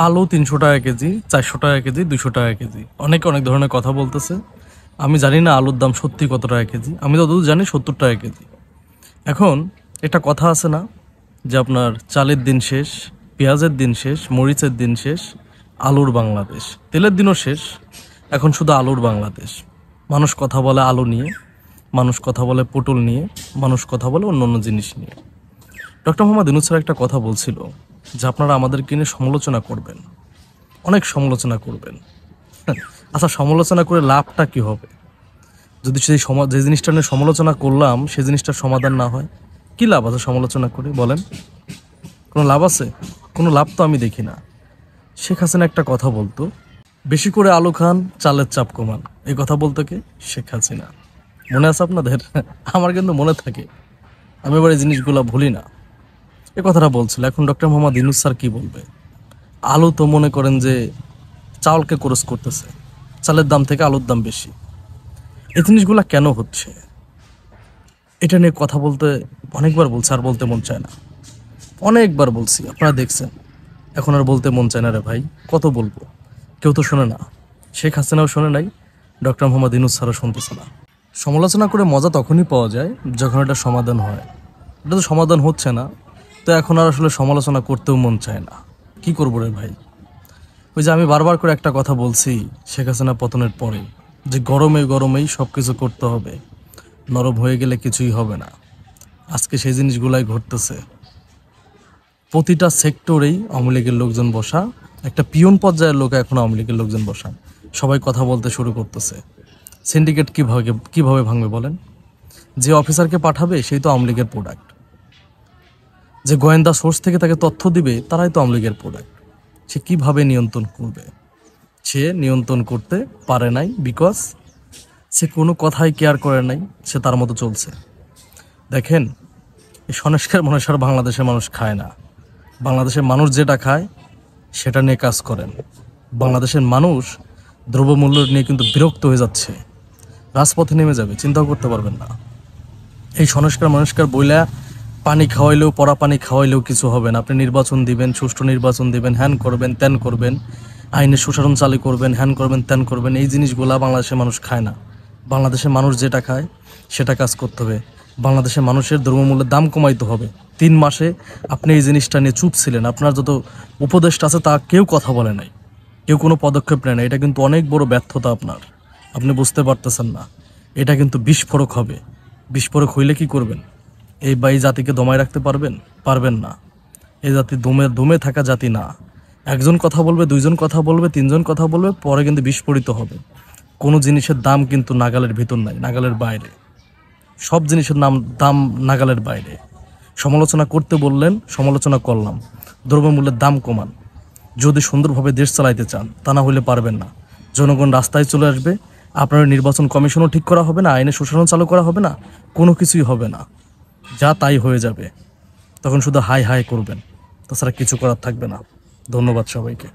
আলু ৩০০ টাকা কেজি, ৪০০ টাকা কেজি, ২০০ টাকা কেজি। অনেকে অনেক ধরনের কথা বলতেছে। আমি জানি না আলুর দাম সত্যি কত টাকা কেজি। আমি যতদূর জানি ৭০ টাকা কেজি। এখন একটা কথা আছে না, যে আপনার চালের দিন শেষ, পেঁয়াজের দিন শেষ, মরিচের দিন শেষ, আলুর বাংলাদেশ। তেলের দিনও শেষ, এখন শুধু আলুর বাংলাদেশ। মানুষ কথা বলে আলু নিয়ে, মানুষ কথা বলে পটল নিয়ে, মানুষ কথা বলে অন্য অন্য জিনিস নিয়ে। ডক্টর মোহাম্মদ ইউনূস স্যার একটা কথা বলছিল যে আপনারা আমাদেরকে নিয়ে সমালোচনা করবেন, অনেক সমালোচনা করবেন। আচ্ছা, সমালোচনা করে লাভটা কি হবে? যদি সেই যে জিনিসটা নিয়ে সমালোচনা করলাম সেই জিনিসটার সমাধান না হয়, কি লাভ আছে সমালোচনা করে বলেন? কোনো লাভ আছে? কোনো লাভ তো আমি দেখি না। শেখ হাসিনা একটা কথা বলতো, বেশি করে আলু খান, চালের চাপ কমান। এই কথা বলতো কে? শেখ হাসিনা। মনে আছে আপনাদের? আমার কিন্তু মনে থাকে, আমি এবার এই জিনিসগুলো ভুলি না। এ কথাটা বলছিল। এখন ডক্টর মোহাম্মদ ইউনূস স্যার কি বলবে? আলু তো মনে করেন যে চাউলকে ক্রস করতেছে, চালের দাম থেকে আলুর দাম বেশি। এই জিনিসগুলো কেন হচ্ছে এটা নিয়ে কথা বলতে অনেকবার বলছে, আর বলতে মন চায় না। অনেকবার বলছি, আপনারা দেখছেন। এখন আর বলতে মন চায় না রে ভাই, কত বলবো? কেউ তো শোনে না। শেখ হাসিনাও শোনে নাই, ডক্টর মোহাম্মদ ইউনূস স্যারও শুনতেছে না। সমালোচনা করে মজা তখনই পাওয়া যায় যখন এটা সমাধান হয়। এটা তো সমাধান হচ্ছে না, তো এখন আর আসলে সমালোচনা করতেও মন চায় না। কি করবো রে ভাই? ওই যে আমি বারবার করে একটা কথা বলছি শেখ হাসিনা পতনের পরে, যে গরমে গরমেই সব কিছু করতে হবে, নরম হয়ে গেলে কিছুই হবে না। আজকে সেই জিনিসগুলাই ঘটতেছে। প্রতিটা সেক্টরেই আওয়ামী লীগের লোকজন বসা, একটা পিয়ন পর্যায়ের লোক এখন আওয়ামী লীগের লোকজন বসা, সবাই কথা বলতে শুরু করতেছে। সিন্ডিকেট কিভাবে ভাঙবে বলেন? যে অফিসারকে পাঠাবে সেই তো আওয়ামী লীগের প্রোডাক্ট, যে গোয়েন্দা সোর্স থেকে তাকে তথ্য দিবে তারাই তো আওয়ামী লীগের প্রোডাক্ট। সে কিভাবে নিয়ন্ত্রণ করবে? সে নিয়ন্ত্রণ করতে পারে নাই, বিকজ সে কোনো কথাই কেয়ার করে নাই, সে তার মতো চলছে। দেখেন, এই সংস্কার মানুষ আর বাংলাদেশের মানুষ খায় না। বাংলাদেশের মানুষ যেটা খায় সেটা নিয়ে কাজ করেন। বাংলাদেশের মানুষ দ্রব্যমূল্য নিয়ে কিন্তু বিরক্ত হয়ে যাচ্ছে, রাজপথে নেমে যাবে, চিন্তাও করতে পারবেন না। এই সংস্কার বইলা পানি খাওয়াইলেও, পড়া পানি খাওয়াইলেও কিছু হবে না। আপনি নির্বাচন দিবেন, সুষ্ঠু নির্বাচন দিবেন, হ্যান করবেন, ত্যান করবেন, আইনের সুশাসন চালু করবেন, হ্যান করবেন, ত্যান করবেন, এই জিনিসগুলা বাংলাদেশের মানুষ খায় না। বাংলাদেশের মানুষ যেটা খায় সেটা কাজ করতে হবে। বাংলাদেশের মানুষের দ্রব্যমূল্যের দাম কমাইতে হবে। 3 মাসে আপনি এই জিনিসটা নিয়ে চুপ ছিলেন, আপনার যত উপদেষ্টা আছে তা কেউ কথা বলে নাই, কেউ কোনো পদক্ষেপ নেয় না। এটা কিন্তু অনেক বড় ব্যর্থতা আপনার, আপনি বুঝতে পারতেছেন না। এটা কিন্তু বিস্ফোরক হবে। বিস্ফোরক হইলে কি করবেন? এই জাতিকে দমায় রাখতে পারবেন? পারবেন না। এই জাতি দমে থাকা জাতি না। একজন কথা বলবে, দুইজন কথা বলবে, তিনজন কথা বলবে, পরে কিন্তু বিস্ফোরিত হবে। কোনো জিনিসের দাম কিন্তু নাগালের ভিতর নাই, নাগালের বাইরে। সব জিনিসের দাম নাগালের বাইরে। সমালোচনা করতে বললেন, সমালোচনা করলাম। দ্রব্যমূল্যের দাম কমান, যদি সুন্দরভাবে দেশ চালাইতে চান, তা না হলে পারবেন না। জনগণ রাস্তায় চলে আসবে, আপনার নির্বাচন কমিশনও ঠিক করা হবে না, আইনের সুশাসন চালু করা হবে না, কোনো কিছুই হবে না, যা তাই হয়ে যাবে। তখন শুধু হাই হাই করবেন, তাছাড়া কিছু করার থাকবে না। ধন্যবাদ সবাইকে।